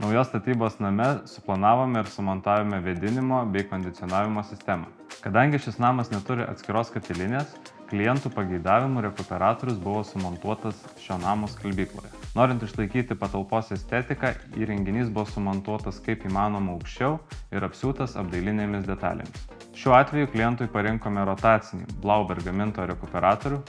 Naujos statybos name suplanavome ir sumontavome vėdinimo bei kondicionavimo sistemą. Kadangi šis namas neturi atskiros katilinės, klientų pageidavimų rekuperatorius buvo sumontuotas šio namo skalbykloje. Norint išlaikyti patalpos estetiką, įrenginys buvo sumontuotas kaip įmanoma aukščiau ir apsiūtas apdailinėmis detalėmis. Šiuo atveju klientui parinkome rotacinį Blauberg gamintojo rekuperatorių,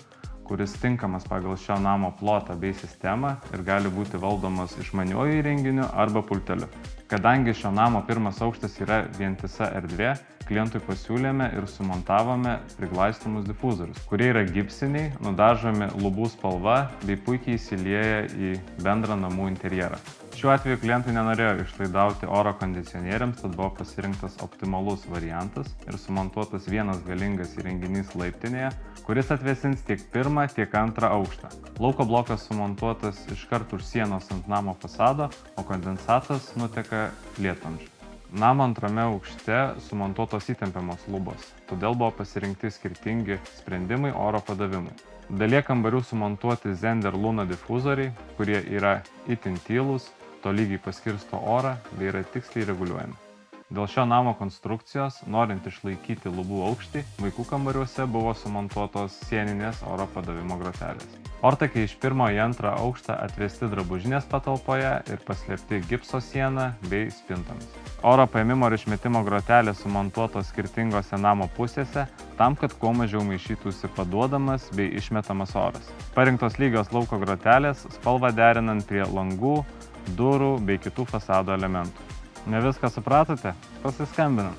kuris tinkamas pagal šio namo plotą bei sistemą ir gali būti valdomas išmaniuoju įrenginiu arba pulteliu. Kadangi šio namo pirmas aukštas yra vientisa erdvė, klientui pasiūlėme ir sumontavome priglaistomus difuzorius, kurie yra gipsiniai, nudažomi lubų spalva bei puikiai įsilieja į bendrą namų interjerą. Šiuo atveju klientai nenorėjo išlaidauti oro kondicionieriams, tad buvo pasirinktas optimalus variantas ir sumontuotas vienas galingas įrenginys laiptinėje, kuris atvėsins tiek pirmą, tiek antrą aukštą. Lauko blokas sumontuotas iškart už sienos ant namo fasado, o kondensatas nuteka lietvamzdžiu. Namo antrame aukšte sumontuotos įtempiamos lubos, todėl buvo pasirinkti skirtingi sprendimai oro padavimui. Dalyje kambarių sumontuoti Zender Luna difuzoriai, kurie yra itin tylūs, tolygiai paskirsto orą bei yra tiksliai reguliuojami. Dėl šio namo konstrukcijos, norint išlaikyti lubų aukštį, vaikų kambariuose buvo sumontuotos sieninės oro padavimo grotelės. Ortakiai iš pirmo į antrą aukštą atvesti drabužinės patalpoje ir paslėpti gipso siena bei spintomis. Oro paėmimo ir išmetimo grotelės sumontuotos skirtingose namo pusėse, tam, kad kuo mažiau maišytųsi paduodamas bei išmetamas oras. Parinktos lygios lauko grotelės, spalvą derinant prie langų, durų bei kitų fasado elementų. Ne viską supratote? Pasiskambinam.